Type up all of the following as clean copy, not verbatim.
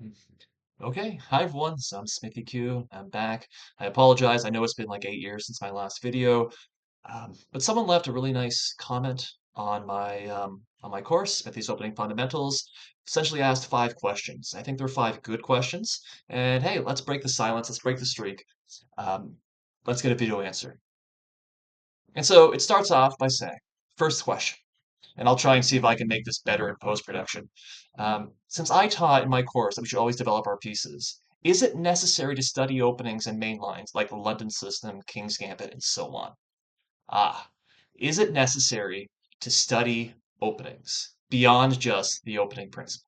Mm. Okay, hi everyone. So I'm Smithy Q. I'm back. I apologize. I know it's been like 8 years since my last video, but someone left a really nice comment on my course, Smithy's Opening Fundamentals. Essentially asked 5 questions. I think they're 5 good questions. And hey, let's break the silence. Let's break the streak. Um, let's get a video answer. And so it starts off by saying, first question. And I'll try and see if I can make this better in post-production. Since I taught in my course that we should always develop our pieces, is it necessary to study openings and main lines like the London system, King's Gambit, and so on? Ah, is it necessary to study openings beyond just the opening principles?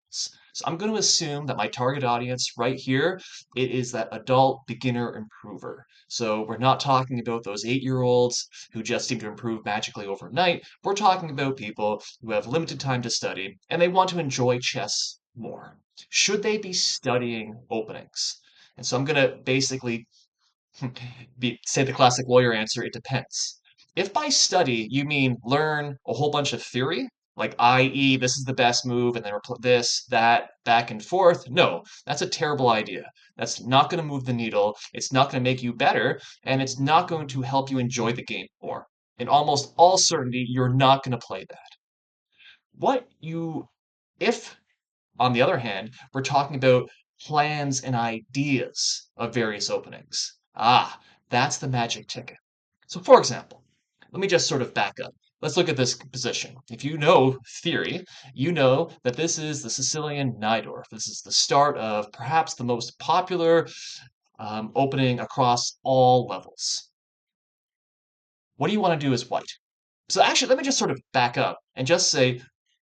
So I'm going to assume that my target audience right here, it is that adult beginner improver. So we're not talking about those 8-year-olds who just seem to improve magically overnight. We're talking about people who have limited time to study and they want to enjoy chess more. Should they be studying openings? And so I'm going to basically say the classic lawyer answer, it depends. If by study you mean learn a whole bunch of theory, like i.e., this is the best move, and then this, that, back and forth, no, that's a terrible idea. That's not going to move the needle. It's not going to make you better, and it's not going to help you enjoy the game more. In almost all certainty, you're not going to play that. If on the other hand, we're talking about plans and ideas of various openings. Ah, that's the magic ticket. So, for example, let me just sort of back up. Let's look at this position. If you know theory, you know that this is the Sicilian Najdorf. This is the start of perhaps the most popular opening across all levels. What do you want to do as white? So actually, let me just sort of back up and just say,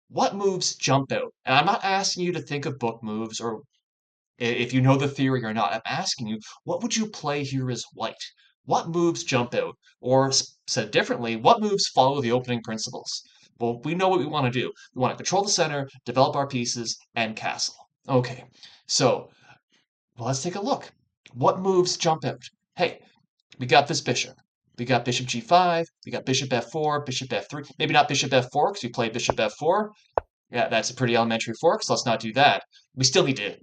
what moves jump out? And I'm not asking you to think of book moves or if you know the theory or not. I'm asking you, what would you play here as white? What moves jump out? Or said differently, what moves follow the opening principles? Well, we know what we want to do. We want to control the center, develop our pieces, and castle. Okay, so let's take a look. What moves jump out? Hey, we got this bishop. We got bishop g5, we got bishop f4, bishop f3. Maybe not bishop f4 because we play bishop f4. Yeah, that's a pretty elementary fork, so let's not do that. We still need to,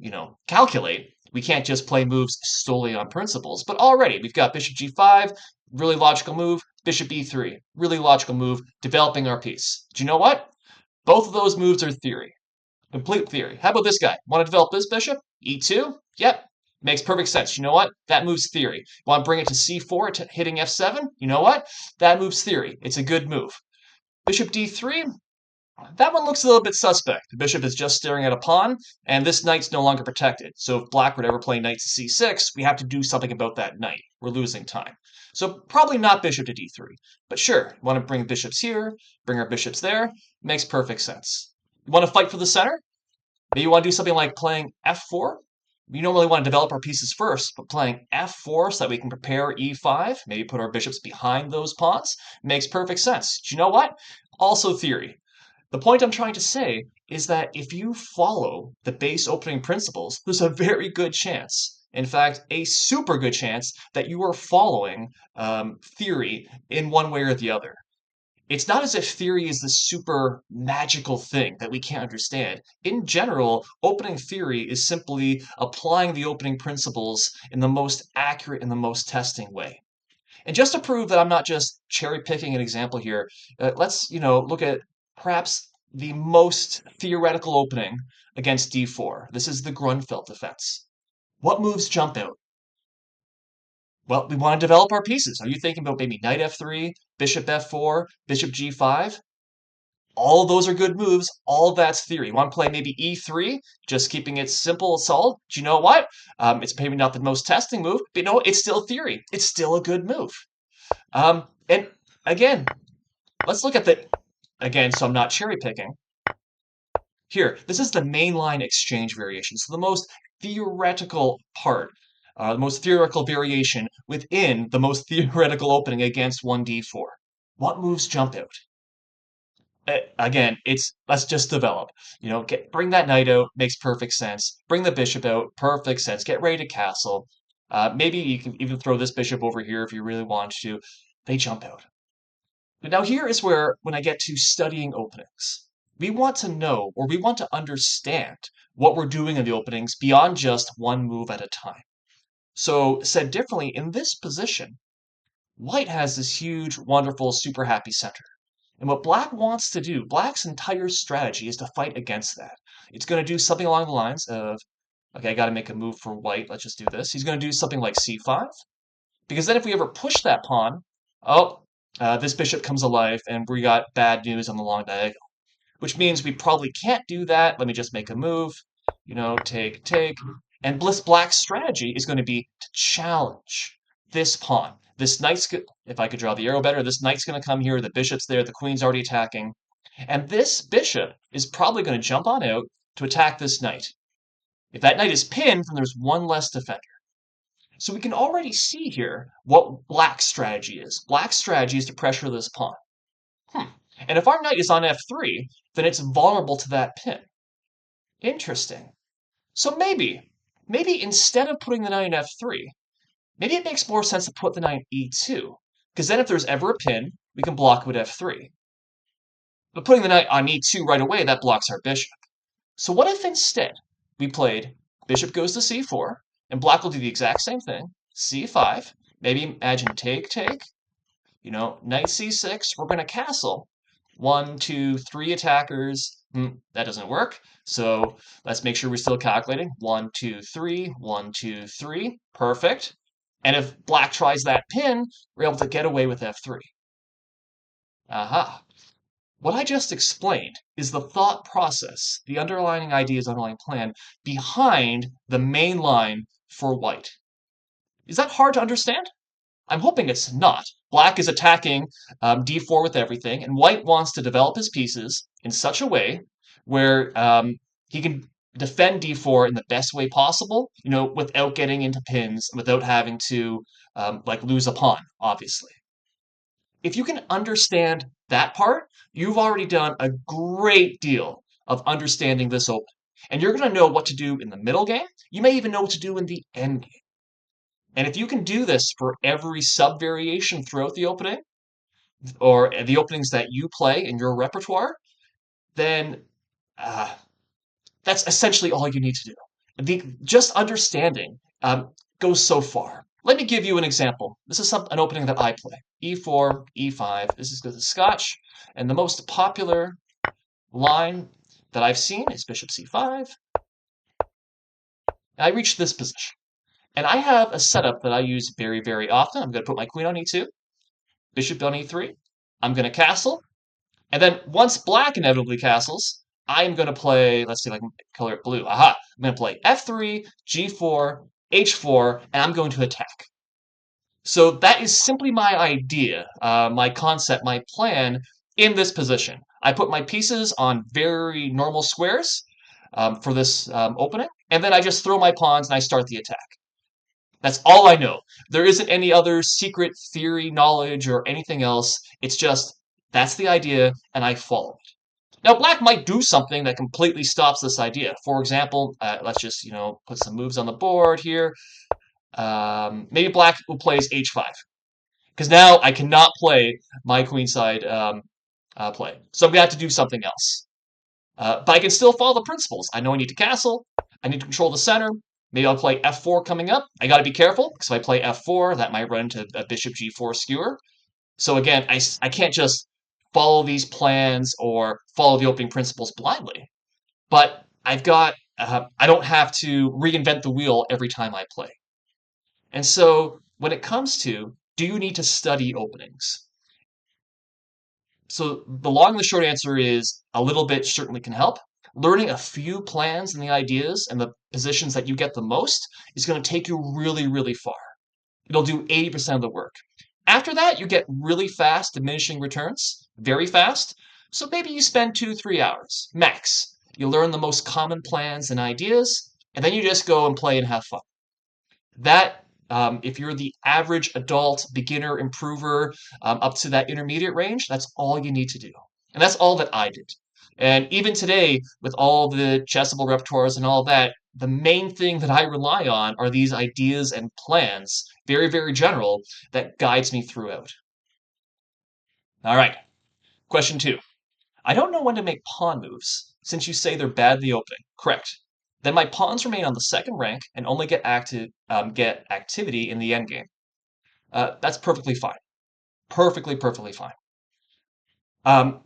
calculate. We can't just play moves solely on principles. But already, we've got bishop g5, really logical move, bishop e3, really logical move, developing our piece. Do you know what? Both of those moves are theory. Complete theory. How about this guy? Want to develop this bishop? E2? Yep. Makes perfect sense. You know what? That moves theory. Want to bring it to c4, hitting f7? You know what? That moves theory. It's a good move. Bishop d3? That one looks a little bit suspect. The bishop is just staring at a pawn, and this knight's no longer protected. So if black would ever play knight to c6, we have to do something about that knight. We're losing time. So probably not bishop to d3. But sure, you want to bring bishops here, bring our bishops there. Makes perfect sense. You want to fight for the center? Maybe you want to do something like playing f4? We normally want to develop our pieces first, but playing f4 so that we can prepare e5, maybe put our bishops behind those pawns, makes perfect sense. Do you know what? Also theory. The point I'm trying to say is that if you follow the base opening principles, there's a very good chance, in fact, a super good chance, that you are following theory in one way or the other. It's not as if theory is this super magical thing that we can't understand. In general, opening theory is simply applying the opening principles in the most accurate and the most testing way. And just to prove that I'm not just cherry picking an example here, let's look at perhaps the most theoretical opening against d4. This is the Grunfeld defense. What moves jump out? Well, we want to develop our pieces. Are you thinking about maybe knight f3, bishop f4, bishop g5? All those are good moves. All that's theory. You want to play maybe e3, just keeping it simple, solid. Do you know what? It's maybe not the most testing move, but it's still theory. It's still a good move. And again, let's look at again, so I'm not cherry picking. Here, this is the mainline exchange variation. So the most theoretical part, the most theoretical variation within the most theoretical opening against 1d4. What moves jump out? Again, let's just develop. Bring that knight out, makes perfect sense. Bring the bishop out, perfect sense. Get ready to castle. Maybe you can even throw this bishop over here if you really want to. They jump out. But now here is where, when I get to studying openings. We want to know or we want to understand what we're doing in the openings beyond just one move at a time. So, said differently, in this position, white has this huge, wonderful, super happy center. And what black wants to do, black's entire strategy is to fight against that. It's going to do something along the lines of, okay, I got to make a move for white. Let's just do this. He's going to do something like c5, because then if we ever push that pawn, oh, this bishop comes alive, and we got bad news on the long diagonal, which means we probably can't do that. Let me just make a move, take. And Bliss Black's strategy is going to be to challenge this pawn. This knight's, if I could draw the arrow better, this knight's going to come here, the bishop's there, the queen's already attacking. And this bishop is probably going to jump on out to attack this knight. If that knight is pinned, then there's one less defender. So we can already see here what Black's strategy is. Black's strategy is to pressure this pawn. And if our knight is on f3, then it's vulnerable to that pin. Interesting. So maybe instead of putting the knight in f3, maybe it makes more sense to put the knight in e2, because then if there's ever a pin, we can block it with f3. But putting the knight on e2 right away, that blocks our bishop. So what if instead we played bishop goes to c4, and black will do the exact same thing, c5, maybe imagine take, knight c6, we're going to castle. 1, 2, 3 attackers. That doesn't work. So let's make sure we're still calculating. 1, 2, 3, 1, 2, 3. Perfect. And if black tries that pin, we're able to get away with f3. Aha. What I just explained is the thought process, the underlying ideas, underlying plan behind the main line for white. Is that hard to understand? I'm hoping it's not. Black is attacking d4 with everything, and white wants to develop his pieces in such a way where he can defend d4 in the best way possible, without getting into pins, without having to lose a pawn, obviously. If you can understand that part, you've already done a great deal of understanding this open. And you're going to know what to do in the middle game. You may even know what to do in the end game. And if you can do this for every sub-variation throughout the opening, or the openings that you play in your repertoire, then that's essentially all you need to do. Just understanding goes so far. Let me give you an example. This is an opening that I play. E4, E5. This is the Scotch. And the most popular line that I've seen is Bishop C5. And I reach this position. And I have a setup that I use very, very often. I'm going to put my queen on E2, bishop on E3. I'm going to castle. And then once black inevitably castles, I'm going to play, let's see if I can color it blue. Aha! I'm going to play F3, G4, H4, and I'm going to attack. So that is simply my idea, my concept, my plan in this position. I put my pieces on very normal squares for this opening, and then I just throw my pawns and I start the attack. That's all I know. There isn't any other secret theory, knowledge, or anything else. It's just that's the idea, and I follow it. Now, black might do something that completely stops this idea. For example, let's just put some moves on the board here. Maybe black will play h5 because now I cannot play my queenside play, so I'm gonna have to do something else. But I can still follow the principles. I know I need to castle. I need to control the center. Maybe I'll play f4 coming up. I got to be careful because if I play f4, that might run into a bishop g4 skewer. So again, I can't just follow these plans or follow the opening principles blindly. But I don't have to reinvent the wheel every time I play. And so when it comes to, do you need to study openings? So the long and the short answer is a little bit certainly can help. Learning a few plans and the ideas and the positions that you get the most is going to take you really, really far. It'll do 80% of the work. After that, you get really fast diminishing returns, very fast. So maybe you spend 2, 3 hours max. You learn the most common plans and ideas, and then you just go and play and have fun. That, if you're the average adult beginner improver up to that intermediate range, that's all you need to do. And that's all that I did. And even today, with all the chessable repertoires and all that, the main thing that I rely on are these ideas and plans, very, very general, that guides me throughout. All right, question 2. I don't know when to make pawn moves, since you say they're bad in the opening. Correct. Then my pawns remain on the second rank and only get activity in the endgame. That's perfectly fine. Perfectly fine. Um,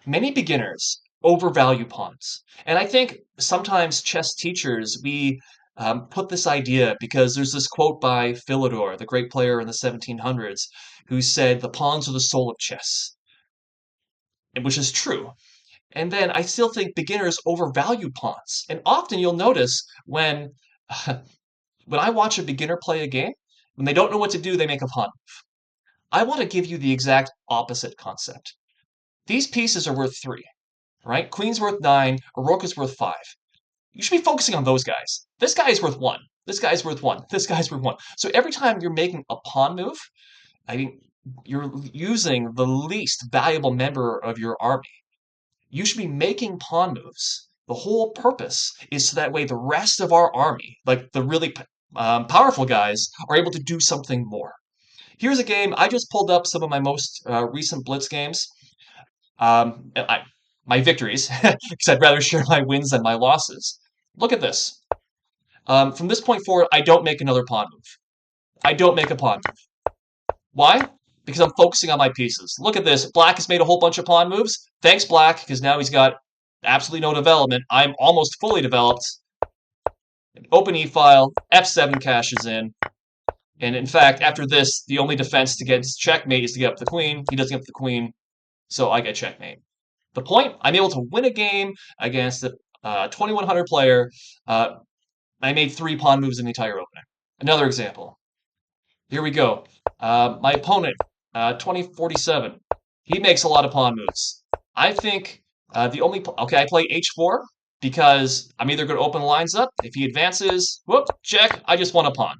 Many beginners overvalue pawns. And I think sometimes chess teachers, we put this idea because there's this quote by Philidor, the great player in the 1700s, who said the pawns are the soul of chess, which is true. And then I still think beginners overvalue pawns. And often you'll notice when I watch a beginner play a game, when they don't know what to do, they make a pawn. I want to give you the exact opposite concept. These pieces are worth three, right? Queen's worth nine, a rook is worth five. You should be focusing on those guys. This guy is worth one. This guy's worth one. This guy's worth one. So every time you're making a pawn move, I mean, you're using the least valuable member of your army. You should be making pawn moves. The whole purpose is so that way the rest of our army, like the really powerful guys, are able to do something more. Here's a game. I just pulled up some of my most recent Blitz games. My victories, because I'd rather share my wins than my losses. Look at this. From this point forward, I don't make another pawn move. I don't make a pawn move. Why? Because I'm focusing on my pieces. Look at this. Black has made a whole bunch of pawn moves. Thanks, Black, because now he's got absolutely no development. I'm almost fully developed. Open e-file, f7 cashes in. And in fact, after this, the only defense to get checkmate is to get up the queen. He doesn't get up the queen, so I get checkmate. The point, I'm able to win a game against a 2100 player. I made three pawn moves in the entire opening. Another example. Here we go. My opponent, 2047. He makes a lot of pawn moves. I think the only okay, I play h4 because I'm either going to open the lines up. If he advances, whoop, check. I just won a pawn.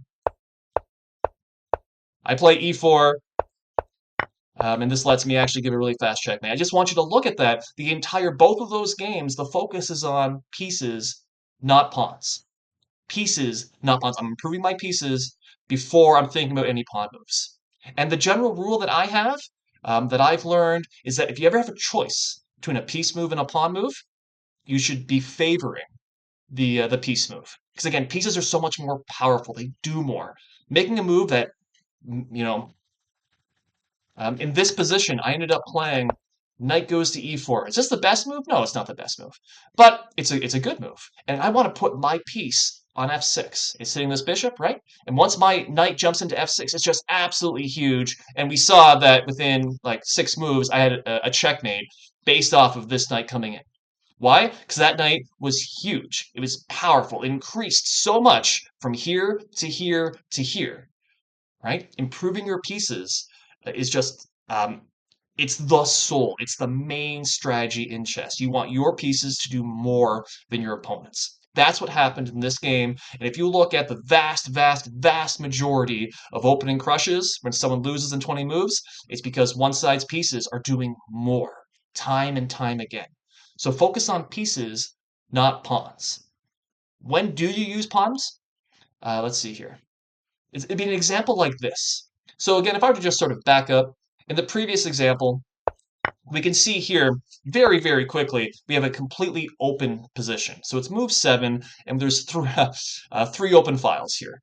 I play e4, and this lets me actually give a really fast checkmate. I just want you to look at that. The entire both of those games, the focus is on pieces, not pawns. Pieces, not pawns. I'm improving my pieces before I'm thinking about any pawn moves. And the general rule that I have, that I've learned, is that if you ever have a choice between a piece move and a pawn move, you should be favoring the piece move. Because again, pieces are so much more powerful. They do more. Making a move that, you know, in this position, I ended up playing knight goes to e4. Is this the best move? No, it's not the best move. But it's a good move. And I want to put my piece on f6. It's hitting this bishop, right? And once my knight jumps into f6, it's just absolutely huge. And we saw that within like 6 moves, I had a checkmate based off of this knight coming in. Why? Because that knight was huge. It was powerful. It increased so much from here to here to here, right? Improving your pieces is just it's the soul. It's the main strategy in chess. You want your pieces to do more than your opponents. That's what happened in this game. And if you look at the vast majority of opening crushes when someone loses in 20 moves, it's because one side's pieces are doing more time and time again. So focus on pieces, not pawns. When do you use pawns? Let's see here. It'd be an example like this. So again, if I were to just sort of back up, in the previous example, we can see here very quickly, we have a completely open position. So it's move 7, and there's three open files here.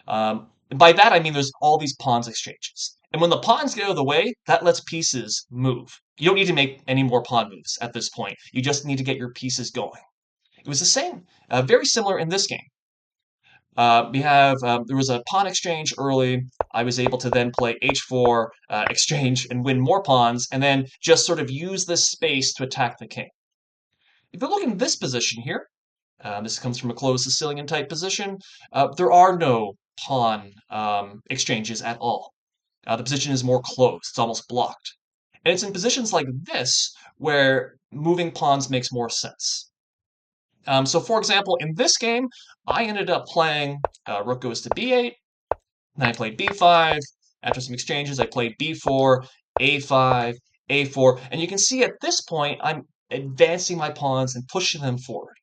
And by that, I mean there's all these pawns exchanges. And when the pawns get out of the way, that lets pieces move. You don't need to make any more pawn moves at this point. You just need to get your pieces going. It was the same, very similar in this game. There was a pawn exchange early. I was able to then play h4 exchange and win more pawns, and then just sort of use this space to attack the king. If you look in this position here, this comes from a closed Sicilian type position. There are no pawn exchanges at all. The position is more closed. It's almost blocked. And it's in positions like this where moving pawns makes more sense. So for example, in this game, I ended up playing rook goes to b8, then I played b5. After some exchanges, I played b4, a5, a4, and you can see at this point, I'm advancing my pawns and pushing them forward.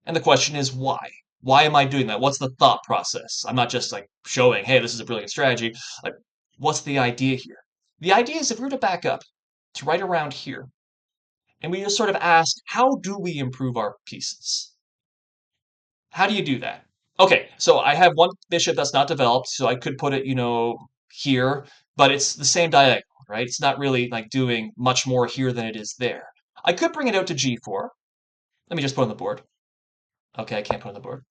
And the question is why? Why am I doing that? What's the thought process? I'm not just like showing, hey, this is a brilliant strategy. Like, what's the idea here? The idea is if we were to back up to right around here, And we just sort of ask, how do we improve our pieces? How do you do that? Okay, so I have one bishop that's not developed, so I could put it, here, but it's the same diagonal, right? It's not really like doing much more here than it is there. I could bring it out to g4. Let me just put it on the board. Okay, I can't put it on the board.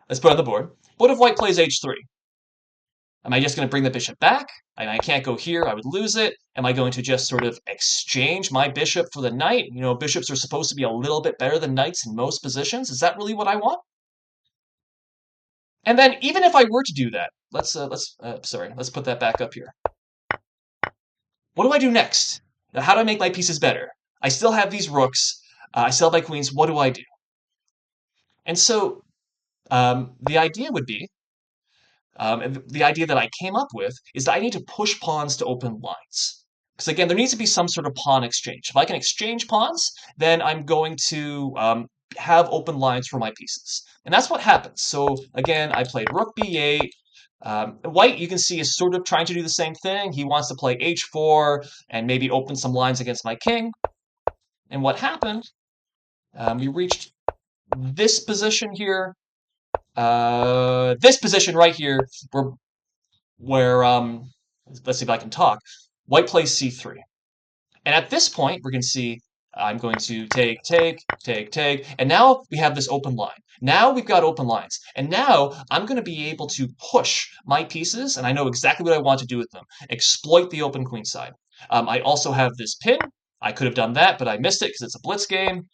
Let's put it on the board. What if white plays h3? Am I just going to bring the bishop back? I can't go here. I would lose it. Am I going to just sort of exchange my bishop for the knight? Bishops are supposed to be a little bit better than knights in most positions. Is that really what I want? And then even if I were to do that, let's put that back up here. What do I do next? Now, how do I make my pieces better? I still have these rooks. I still have my queens. What do I do? And so the idea would be and the idea that I came up with is that I need to push pawns to open lines. Because again, there needs to be some sort of pawn exchange. If I can exchange pawns, then I'm going to have open lines for my pieces. And that's what happens. So again, I played rook b8. White, you can see, is sort of trying to do the same thing. He wants to play h4 and maybe open some lines against my king. And what happened, we reached this position here, this position right here, where let's see if I can talk. White plays c3. And at this point, we're going to see I'm going to take, and now we have this open line. Now we've got open lines. And now I'm going to be able to push my pieces, and I know exactly what I want to do with them. Exploit the open queen side. I also have this pin. I could have done that, but I missed it because it's a blitz game,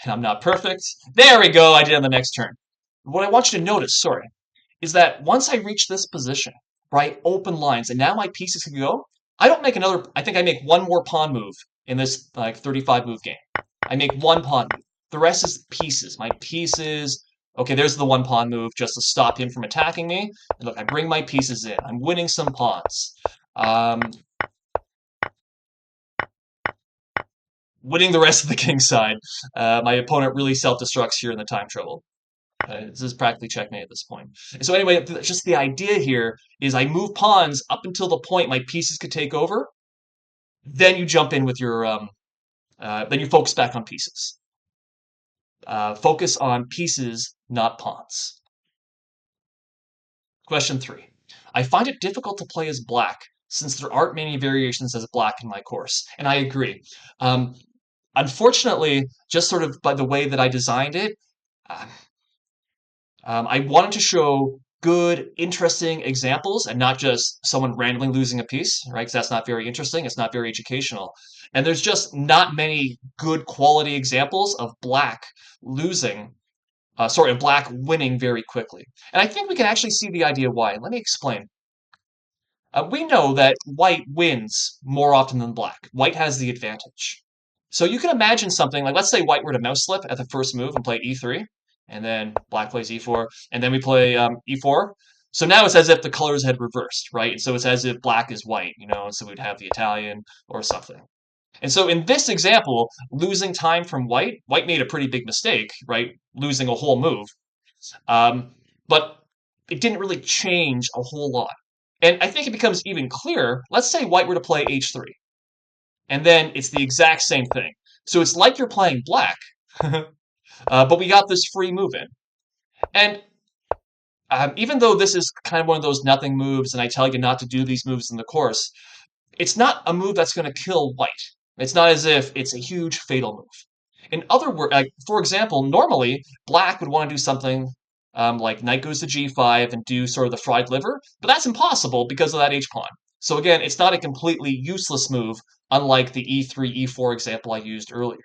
and I'm not perfect. There we go, I did it on the next turn. What I want you to notice, sorry, is that once I reach this position, right, open lines, and now my pieces can go, I don't make another, I think I make one more pawn move in this like 35 move game. I make one pawn move. The rest is pieces. My pieces, okay, there's the one pawn move just to stop him from attacking me. And look, I bring my pieces in. I'm winning some pawns. Winning the rest of the king side. My opponent really self-destructs here in the time trouble. This is practically checkmate at this point. So anyway, just the idea here is I move pawns up until the point my pieces could take over. Then you jump in with your, then you focus back on pieces. Focus on pieces, not pawns. Question 3. I find it difficult to play as black since there aren't many variations as black in my course. And I agree. Um, Unfortunately, just sort of by the way that I designed it, uh, I wanted to show good, interesting examples and not just someone randomly losing a piece, right? Because that's not very interesting. It's not very educational. And there's just not many good quality examples of black losing, of black winning very quickly. And I think we can actually see the idea why. Let me explain. We know that white wins more often than black. White has the advantage. So you can imagine something like, let's say white were to mouse slip at the first move and play e3, and then black plays e4, and then we play e4. So now it's as if the colors had reversed, right? So it's as if black is white, and so we'd have the Italian or something. And so in this example, losing time from white made a pretty big mistake, right? Losing a whole move. But it didn't really change a whole lot. And I think it becomes even clearer. Let's say white were to play h3, and then it's the exact same thing. So it's like you're playing black, but we got this free move in. And even though this is kind of one of those nothing moves, and I tell you not to do these moves in the course, it's not a move that's going to kill white. It's not as if it's a huge fatal move. In other words, like for example, normally black would want to do something like knight goes to g5 and do sort of the fried liver, but that's impossible because of that h pawn. So again, it's not a completely useless move, unlike the e3, e4 example I used earlier.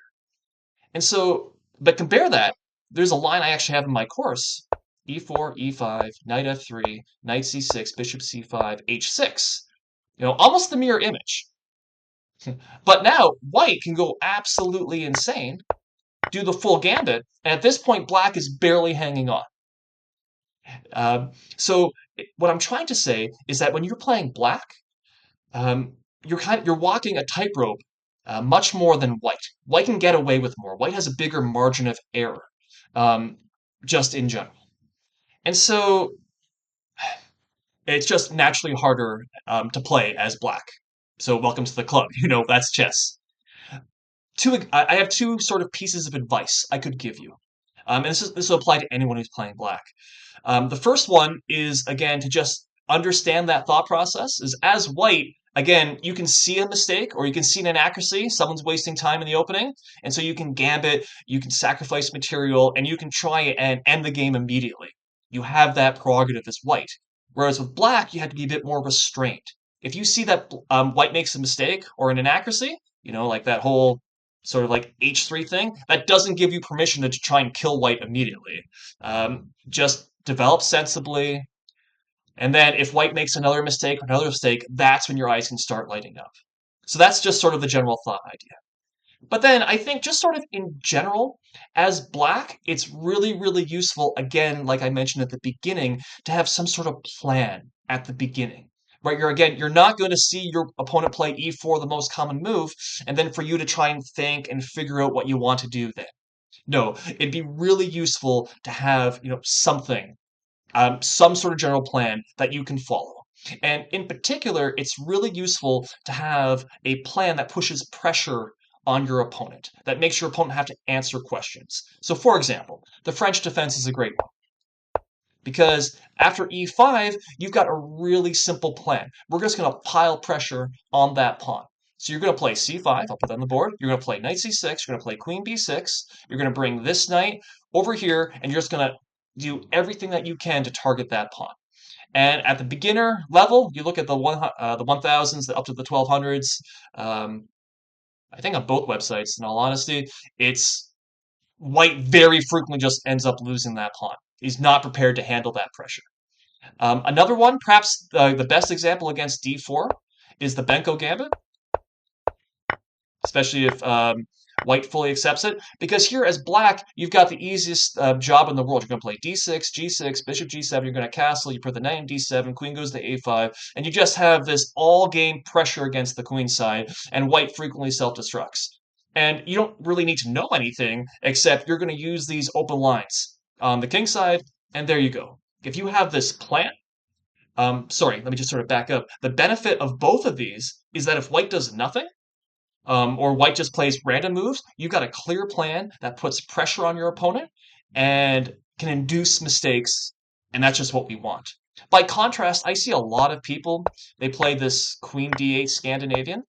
And so, but compare that, there's a line I actually have in my course, e4, e5, knight f3, knight c6, bishop c5, h6. Almost the mirror image. But now white can go absolutely insane, do the full gambit, and at this point black is barely hanging on. So what I'm trying to say is that when you're playing black, you're walking a tightrope much more than white. White can get away with more. White has a bigger margin of error, um, just in general. And so it's just naturally harder to play as black. So welcome to the club. That's chess. I have two sort of pieces of advice I could give you. And this will apply to anyone who's playing black. The first one is again to just understand that thought process is as white. Again, you can see a mistake or you can see an inaccuracy. Someone's wasting time in the opening, and so you can gambit, you can sacrifice material, and you can try and end the game immediately. You have that prerogative as white. Whereas with black, you have to be a bit more restrained. If you see that white makes a mistake or an inaccuracy, like that whole sort of like H3 thing, that doesn't give you permission to try and kill white immediately. Just develop sensibly, and then if white makes another mistake, that's when your eyes can start lighting up. So that's just sort of the general thought idea. But then I think just sort of in general, as black, it's really, really useful, again, like I mentioned at the beginning, to have some sort of plan at the beginning. Right, you're not going to see your opponent play e4, the most common move, and then for you to try and think and figure out what you want to do then. No, it'd be really useful to have, something, some sort of general plan that you can follow. And in particular, it's really useful to have a plan that pushes pressure on your opponent, that makes your opponent have to answer questions. So, for example, the French defense is a great one because after e5, you've got a really simple plan. We're just going to pile pressure on that pawn. So you're going to play c5, I'll put that on the board. You're going to play knight c6, you're going to play queen b6, you're going to bring this knight over here, and you're just going to do everything that you can to target that pawn. And at the beginner level, you look at the 1000s up to the 1200s. I think on both websites, in all honesty, it's white very frequently just ends up losing that pawn. He's not prepared to handle that pressure. Another one, perhaps the best example against d4, is the Benko Gambit, especially if white fully accepts it. Because here, as black, you've got the easiest job in the world. You're going to play d6, g6, bishop g7, you're going to castle, you put the knight in d7, queen goes to a5, and you just have this all-game pressure against the queen side, and white frequently self-destructs. And you don't really need to know anything, except you're going to use these open lines on the king side, and there you go. If you have this plan, sorry, let me just sort of back up. The benefit of both of these is that if white does nothing, or white just plays random moves, you've got a clear plan that puts pressure on your opponent and can induce mistakes, and that's just what we want. By contrast, I see a lot of people, they play this queen d8 Scandinavian.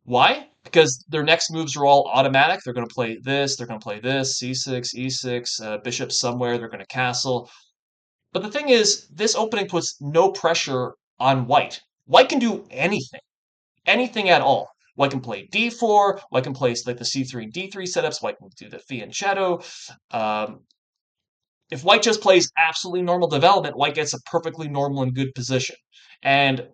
Why? Because their next moves are all automatic. They're going to play this, they're going to play this, c6, e6, bishop somewhere, they're going to castle. But the thing is, this opening puts no pressure on white. White can do anything at all. White can play d4, white can play like the c3 and d3 setups, white can do the fianchetto. Shadow. If white just plays absolutely normal development, white gets a perfectly normal and good position. And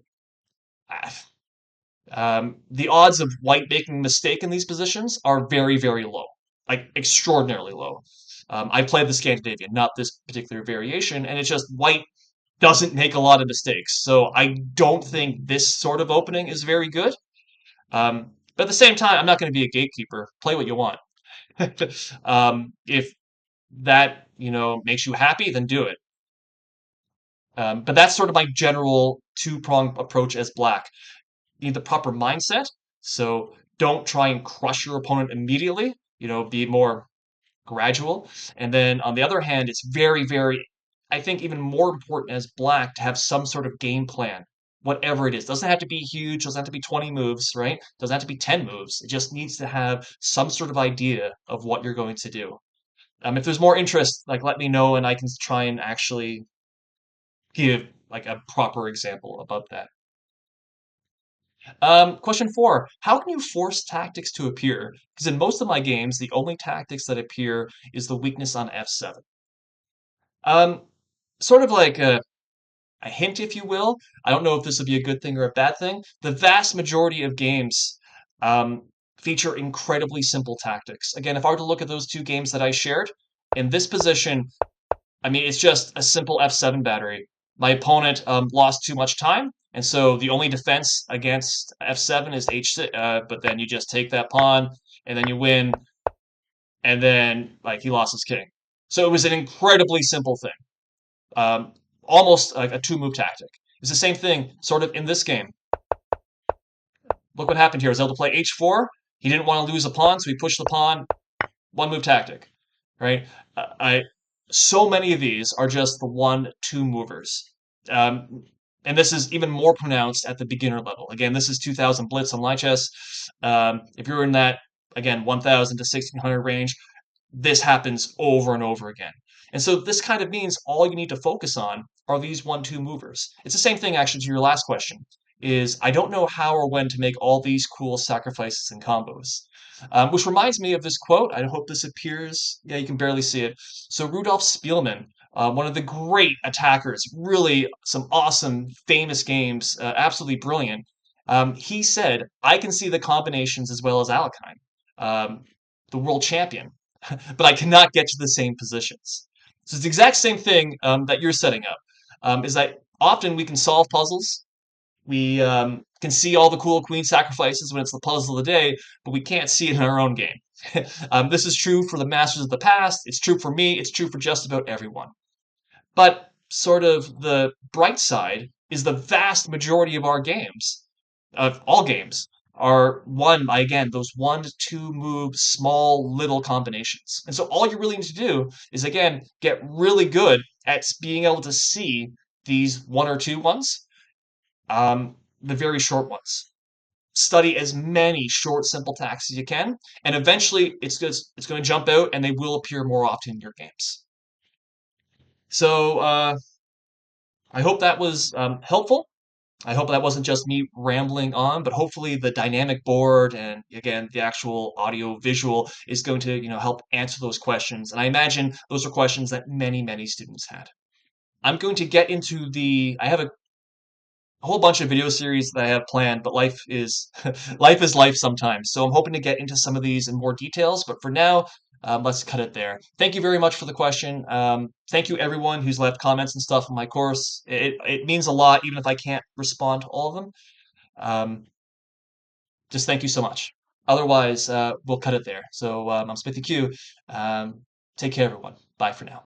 the odds of white making a mistake in these positions are very, very low, like extraordinarily low. I played the Scandinavian, not this particular variation, and it's just white doesn't make a lot of mistakes. So I don't think this sort of opening is very good. But at the same time, I'm not going to be a gatekeeper. Play what you want. If that makes you happy, then do it. But that's sort of my general two-pronged approach as black. You need the proper mindset. So don't try and crush your opponent immediately. Be more gradual. And then on the other hand, it's very, very, I think, even more important as black to have some sort of game plan, whatever it is. Doesn't have to be huge, doesn't have to be 20 moves, right? Doesn't have to be 10 moves. It just needs to have some sort of idea of what you're going to do. If there's more interest, like let me know and I can try and actually give like a proper example about that. Question 4. How can you force tactics to appear? Because in most of my games, the only tactics that appear is the weakness on f7. Um, Sort of like a hint, if you will. I don't know if this would be a good thing or a bad thing. The vast majority of games um, feature incredibly simple tactics. Again, if I were to look at those two games that I shared, in this position, I mean, it's just a simple f7 battery. My opponent lost too much time, and so the only defense against f7 is h6. But then you just take that pawn, and then you win, and then like he lost his king. So it was an incredibly simple thing, um, almost like a two-move tactic. It's the same thing, sort of in this game. Look what happened here. I was able to play h4, He didn't want to lose a pawn, so he pushed the pawn, one move tactic, right? I so many of these are just the 1-2 movers. Um, and this is even more pronounced at the beginner level. Again, this is 2000 Blitz on Lichess. If you're in that, again, 1000 to 1600 range, this happens over and over again. And so this kind of means all you need to focus on are these 1-2 movers. It's the same thing actually to your last question, is I don't know how or when to make all these cool sacrifices and combos. Which reminds me of this quote. I hope this appears. Yeah, you can barely see it. So Rudolf Spielmann, one of the great attackers, really some awesome, famous games, absolutely brilliant. He said, "I can see the combinations as well as Alekhine, the world champion, but I cannot get to the same positions." So it's the exact same thing that you're setting up. Is that often we can solve puzzles, we can see all the cool queen sacrifices when it's the puzzle of the day, but we can't see it in our own game. This is true for the masters of the past. It's true for me. It's true for just about everyone. But sort of the bright side is the vast majority of our games, of all games, are won by, again, those 1 to 2 move small little combinations. And so all you really need to do is, again, get really good at being able to see these 1 or 2 ones, the very short ones. Study as many short, simple attacks as you can, and eventually it's going to jump out and they will appear more often in your games. So I hope that was helpful. I hope that wasn't just me rambling on, but hopefully the dynamic board and again the actual audio visual is going to help answer those questions. And I imagine those are questions that many students had. I'm going to get into I have a whole bunch of video series that I have planned, but life is life is life sometimes. So I'm hoping to get into some of these in more details. But for now, let's cut it there. Thank you very much for the question. Thank you everyone who's left comments and stuff on my course. It means a lot, even if I can't respond to all of them. Um, just thank you so much. Otherwise, we'll cut it there. So I'm Smithy Q. Take care, everyone. Bye for now.